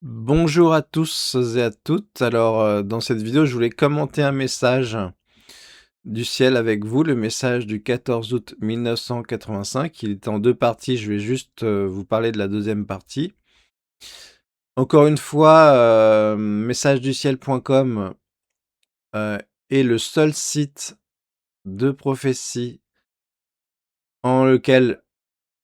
Bonjour à tous et à toutes. Alors, dans cette vidéo, je voulais commenter un message du ciel avec vous, le message du 14 août 1985. Il est en 2 parties, je vais juste, vous parler de la deuxième partie. Encore une fois, messageduciel.com, heu, est le seul site de prophétie en lequel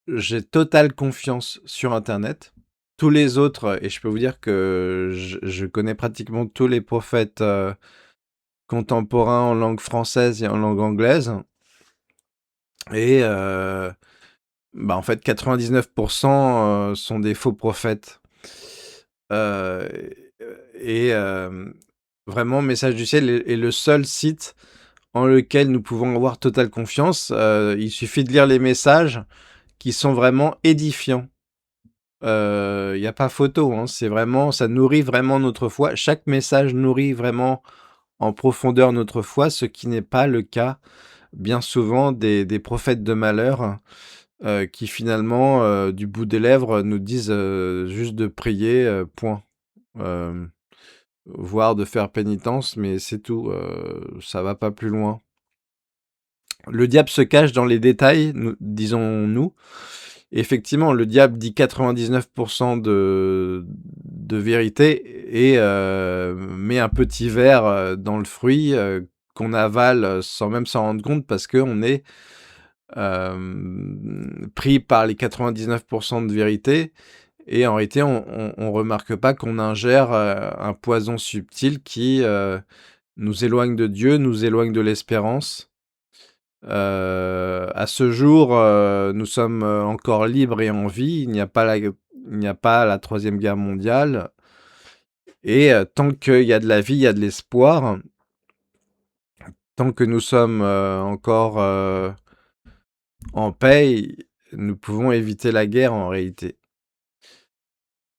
j'ai totale confiance sur internet. Tous les autres et je peux vous dire que je connais pratiquement tous les prophètes, contemporains en langue française et en langue anglaise et en fait 99 sont des faux prophètes. Heu et vraiment Message du ciel est le seul site en lequel nous pouvons avoir totale confiance. Il suffit de lire les messages qui sont vraiment édifiants. Il y a pas photo, hein, c'est vraiment ça nourrit vraiment notre foi. Chaque message nourrit vraiment en profondeur notre foi, ce qui n'est pas le cas bien souvent des prophètes de malheur, qui finalement, du bout des lèvres, nous disent, juste de prier, point. Hem, Voire de faire pénitence, mais c'est tout, ça va pas plus loin. Le diable se cache dans les détails, nous disons-nous. Effectivement, le diable dit 99 de vérité et met un petit verre, dans le fruit, qu'on avale, sans même s'en rendre compte parce qu'on est pris par les 99 de vérité et en réalité on remarque pas qu'on ingère, un poison subtil qui, nous éloigne de Dieu, nous éloigne de l'espérance. À ce jour, nous sommes, encore libres et en vie. Il n'y a pas la 3e guerre mondiale et tant qu'il y a de la vie, il y a de l'espoir. Tant que nous sommes, encore, en paix, nous pouvons éviter la guerre en réalité.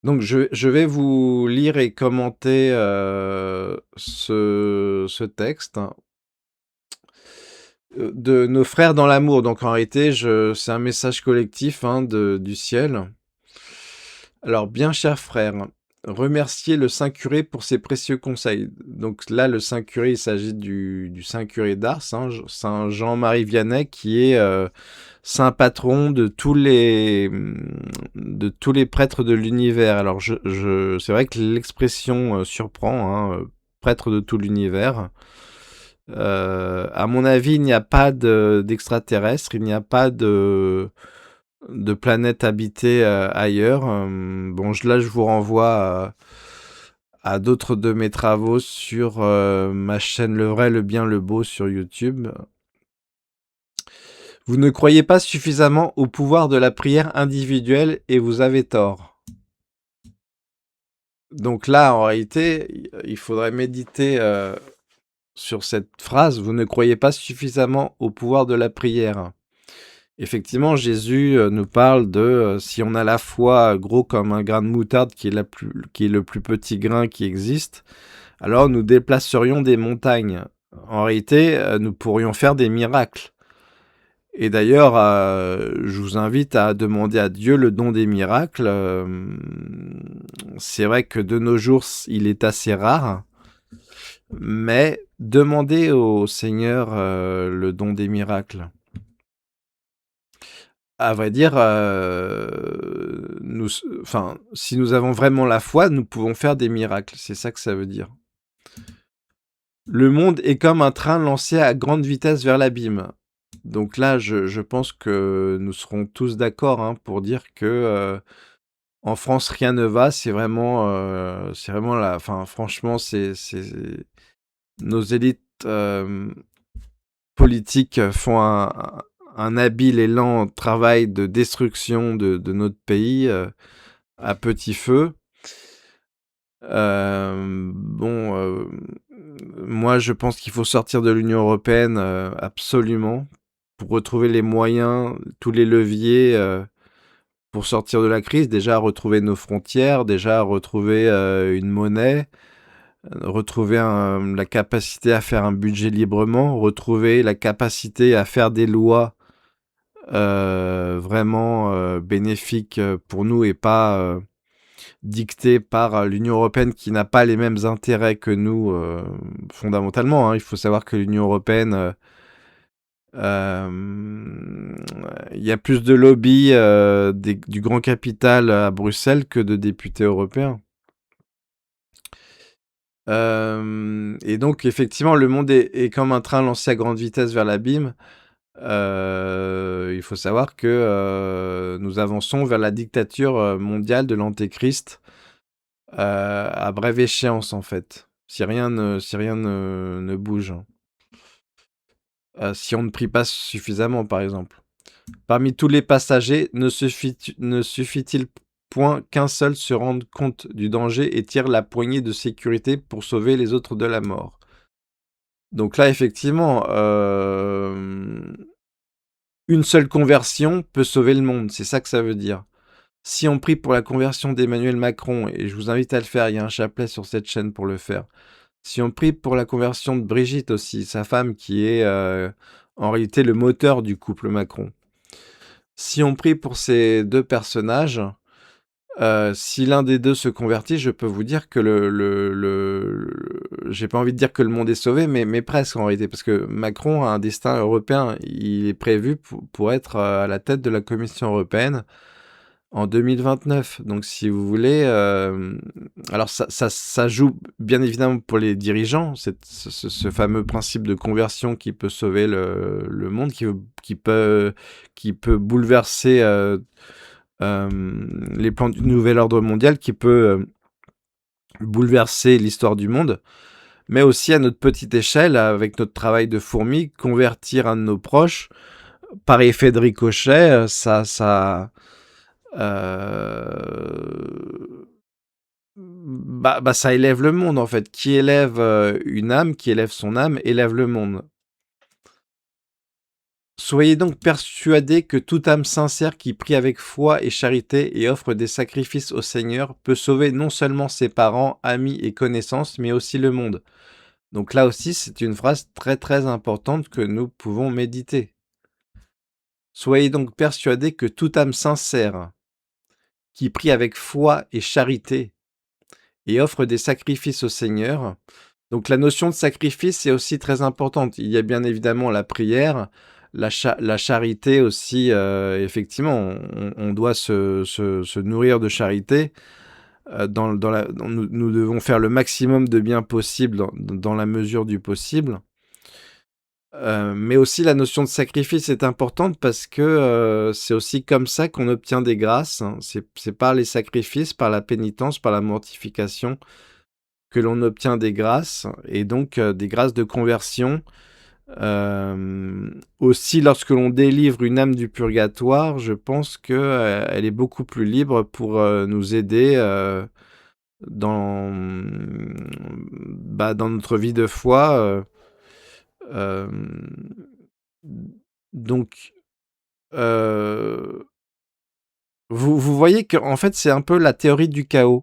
Donc je vais vous lire et commenter, ce texte, de nos frères dans l'amour. Donc en réalité, c'est un message collectif, hein, du ciel. Alors, bien chers frères, remerciez le Saint Curé pour ses précieux conseils. Donc là, le Saint Curé, il s'agit du Saint Curé d'Ars, hein, Saint Jean-Marie Vianney, qui est saint patron de tous les prêtres de l'univers. Alors, c'est vrai que l'expression surprend, hein, prêtre de tout l'univers. À mon avis, il n'y a pas d'extraterrestres, il n'y a pas de planètes habitées ailleurs. Bon, là, je vous renvoie à d'autres de mes travaux sur ma chaîne Le Vrai, le Bien, le Beau sur YouTube. Vous ne croyez pas suffisamment au pouvoir de la prière individuelle et vous avez tort. Donc là, en réalité, il faudrait méditer sur cette phrase. Vous ne croyez pas suffisamment au pouvoir de la prière. Effectivement, Jésus nous parle de si on a la foi gros comme un grain de moutarde qui est le plus petit grain qui existe, alors nous déplacerions des montagnes. En réalité, nous pourrions faire des miracles. Et d'ailleurs, je vous invite à demander à Dieu le don des miracles. C'est vrai que de nos jours, il est assez rare, mais demandez au Seigneur le don des miracles. À vrai dire, si nous avons vraiment la foi, nous pouvons faire des miracles. C'est ça que ça veut dire. Le monde est comme un train lancé à grande vitesse vers l'abîme. Donc là, je pense que nous serons tous d'accord, hein, pour dire que en France, rien ne va. C'est vraiment la. Enfin, franchement, nos élites politiques font un habile et lent travail de destruction de notre pays à petit feu. Bon, moi je pense qu'il faut sortir de l'Union européenne absolument pour retrouver les moyens, tous les leviers pour sortir de la crise. Déjà retrouver nos frontières, déjà retrouver une monnaie, retrouver la capacité à faire un budget librement, retrouver la capacité à faire des lois vraiment bénéfiques pour nous et pas dictée par l'Union européenne qui n'a pas les mêmes intérêts que nous fondamentalement, hein. Il faut savoir que l'Union européenne, il y a plus de lobby du grand capital à Bruxelles que de députés européens. Et donc effectivement, le monde est comme un train lancé à grande vitesse vers l'abîme. Il faut savoir que nous avançons vers la dictature mondiale de l'Antéchrist à brève échéance, en fait, si rien ne bouge. Si on ne prie pas suffisamment, par exemple. Parmi tous les passagers, ne suffit-il point qu'un seul se rende compte du danger et tire la poignée de sécurité pour sauver les autres de la mort? Donc là, effectivement, une seule conversion peut sauver le monde, c'est ça que ça veut dire. Si on prie pour la conversion d'Emmanuel Macron, et je vous invite à le faire, il y a un chapelet sur cette chaîne pour le faire. Si on prie pour la conversion de Brigitte aussi, sa femme qui est en réalité le moteur du couple Macron. Si on prie pour ces deux personnages, si l'un des deux se convertit, je peux vous dire que j'ai pas envie de dire que le monde est sauvé, mais presque en réalité, parce que Macron a un destin européen. Il est prévu pour être à la tête de la Commission européenne en 2029. Donc, si vous voulez, alors ça joue bien évidemment pour les dirigeants, ce fameux principe de conversion qui peut sauver le monde, qui peut bouleverser les plans du nouvel ordre mondial, qui peut bouleverser l'histoire du monde, mais aussi à notre petite échelle, avec notre travail de fourmi, convertir un de nos proches, par effet de ricochet, ça élève le monde, en fait. Qui élève une âme, qui élève son âme, élève le monde. Soyez donc persuadés que toute âme sincère qui prie avec foi et charité et offre des sacrifices au Seigneur peut sauver non seulement ses parents, amis et connaissances, mais aussi le monde. Donc là aussi, c'est une phrase très très importante que nous pouvons méditer. Soyez donc persuadés que toute âme sincère qui prie avec foi et charité et offre des sacrifices au Seigneur. Donc la notion de sacrifice est aussi très importante. Il y a bien évidemment la prière, la charité aussi. Effectivement, on doit se nourrir de charité. Nous devons faire le maximum de bien possible dans la mesure du possible. Mais aussi la notion de sacrifice est importante parce que c'est aussi comme ça qu'on obtient des grâces, hein. C'est par les sacrifices, par la pénitence, par la mortification que l'on obtient des grâces, et donc des grâces de conversion. Aussi, lorsque l'on délivre une âme du purgatoire, je pense que elle est beaucoup plus libre pour nous aider dans notre vie de foi. Euh, donc, vous voyez qu'en fait, c'est un peu la théorie du chaos.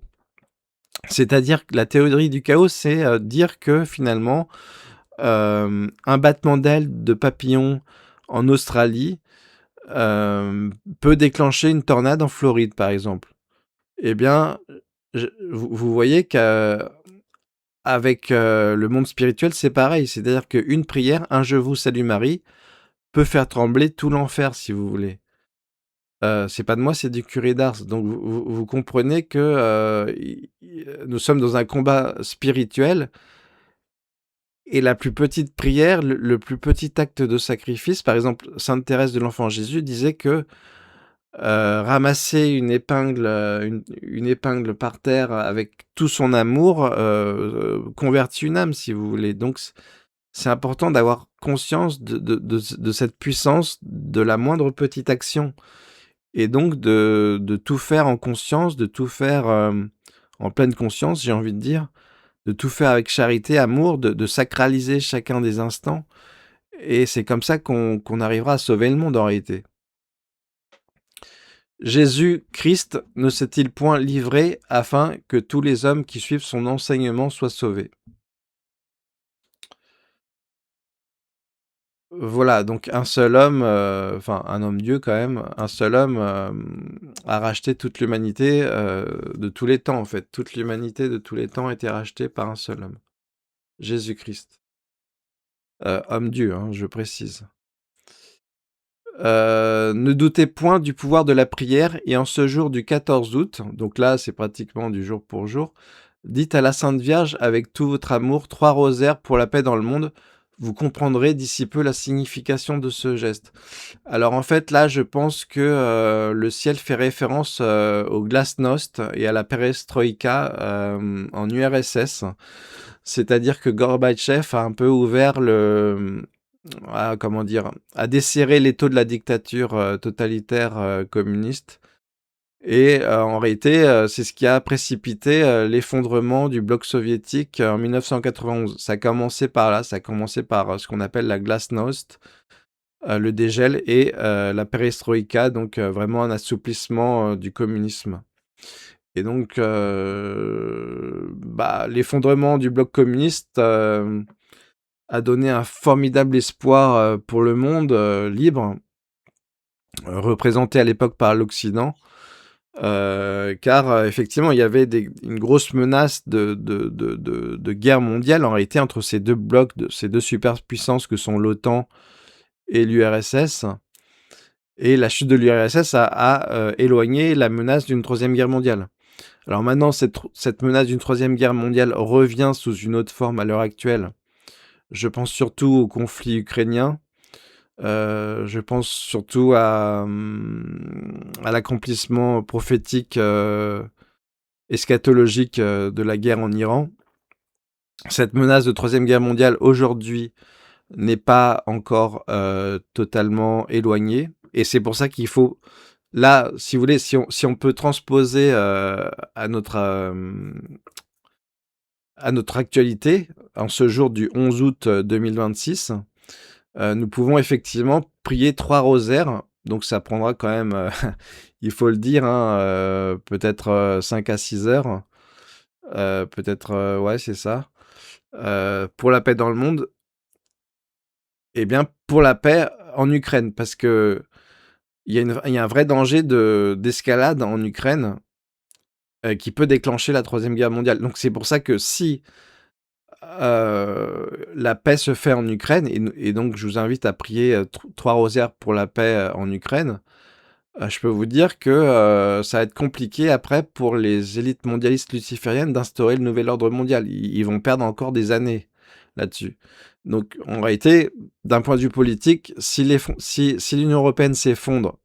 C'est-à-dire que la théorie du chaos, c'est dire que finalement, un battement d'aile de papillon en Australie peut déclencher une tornade en Floride, par exemple. Eh bien, vous voyez qu'avec le monde spirituel, c'est pareil. C'est-à-dire qu'une prière, un Je vous salue Marie, peut faire trembler tout l'enfer, si vous voulez. C'est pas de moi, c'est du curé d'Ars. Donc vous comprenez que nous sommes dans un combat spirituel, et la plus petite prière, le plus petit acte de sacrifice, par exemple, Sainte Thérèse de l'Enfant Jésus disait que ramasser une épingle par terre avec tout son amour convertit une âme, si vous voulez. Donc c'est important d'avoir conscience de cette puissance de la moindre petite action. Et donc de tout faire en conscience, de tout faire en pleine conscience, j'ai envie de dire, de tout faire avec charité, amour, de sacraliser chacun des instants. Et c'est comme ça qu'on arrivera à sauver le monde en réalité. Jésus-Christ ne s'est-il point livré afin que tous les hommes qui suivent son enseignement soient sauvés? Voilà, donc un seul homme, enfin un homme-dieu quand même, un seul homme, a racheté toute l'humanité, de tous les temps en fait. Toute l'humanité de tous les temps a été rachetée par un seul homme, Jésus-Christ. Homme-dieu, hein, je précise. Ne doutez point du pouvoir de la prière et en ce jour du 14 août, donc là c'est pratiquement du jour pour jour, dites à la Sainte Vierge avec tout votre amour 3 rosaires pour la paix dans le monde. Vous comprendrez d'ici peu la signification de ce geste. Alors en fait là je pense que le ciel fait référence au glasnost et à la perestroïka en URSS. C'est-à-dire que Gorbatchev a un peu ouvert comment dire, a desserré l'étau de la dictature totalitaire communiste. Et en réalité, c'est ce qui a précipité l'effondrement du bloc soviétique en 1991. Ça a commencé par là, ça a commencé par ce qu'on appelle la glasnost, le dégel, et la perestroïka, donc vraiment un assouplissement du communisme. Et donc, l'effondrement du bloc communiste a donné un formidable espoir pour le monde libre, représenté à l'époque par l'Occident, car effectivement, il y avait une grosse menace de guerre mondiale en réalité entre ces deux blocs, ces deux superpuissances que sont l'OTAN et l'URSS. Et la chute de l'URSS a éloigné la menace d'une troisième guerre mondiale. Alors maintenant, cette menace d'une troisième guerre mondiale revient sous une autre forme à l'heure actuelle. Je pense surtout au conflit ukrainien. Je pense surtout à l'accomplissement prophétique, eschatologique de la guerre en Iran. Cette menace de troisième guerre mondiale aujourd'hui n'est pas encore totalement éloignée. Et c'est pour ça qu'il faut, là, si vous voulez, si on peut transposer à notre actualité, en ce jour du 11 août 2026, nous pouvons effectivement prier 3 rosaires. Donc ça prendra quand même, il faut le dire, hein, peut-être 5 à 6 heures. Peut-être, ouais, c'est ça. Pour la paix dans le monde. Eh bien, pour la paix en Ukraine. Parce que il y a un vrai danger d'escalade en Ukraine qui peut déclencher la troisième guerre mondiale. Donc c'est pour ça que si la paix se fait en Ukraine, et donc je vous invite à prier 3 rosaires pour la paix en Ukraine, je peux vous dire que ça va être compliqué après pour les élites mondialistes lucifériennes d'instaurer le nouvel ordre mondial. Ils vont perdre encore des années là-dessus. Donc en réalité, d'un point de vue politique, si l'Union européenne s'effondre,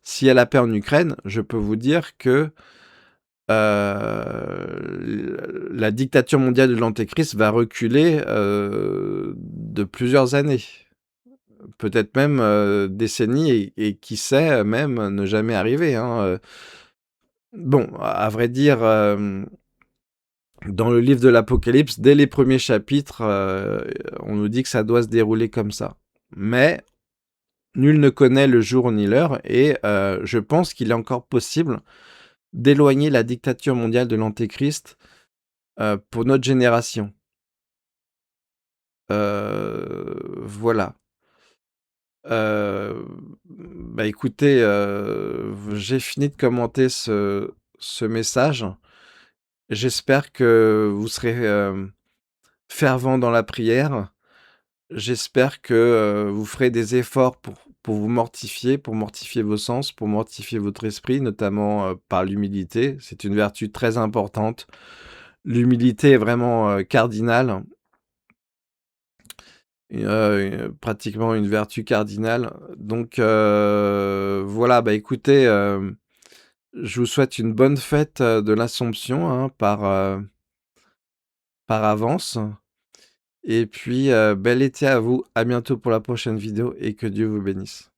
s'il y a la paix en Ukraine, je peux vous dire que la dictature mondiale de l'Antéchrist va reculer de plusieurs années, peut-être même décennies, et qui sait, même ne jamais arriver, hein. Bon, à vrai dire, dans le livre de l'Apocalypse, dès les premiers chapitres, on nous dit que ça doit se dérouler comme ça. Mais nul ne connaît le jour ni l'heure, et je pense qu'il est encore possible d'éloigner la dictature mondiale de l'Antéchrist pour notre génération. Voilà. Écoutez, j'ai fini de commenter ce message. J'espère que vous serez fervent dans la prière. J'espère que vous ferez des efforts pour vous mortifier, pour mortifier vos sens, pour mortifier votre esprit, notamment par l'humilité. C'est une vertu très importante. L'humilité est vraiment cardinale, pratiquement une vertu cardinale. Donc voilà, écoutez, je vous souhaite une bonne fête de l'Assomption, hein, par avance. Et puis, bel été à vous. À bientôt pour la prochaine vidéo et que Dieu vous bénisse.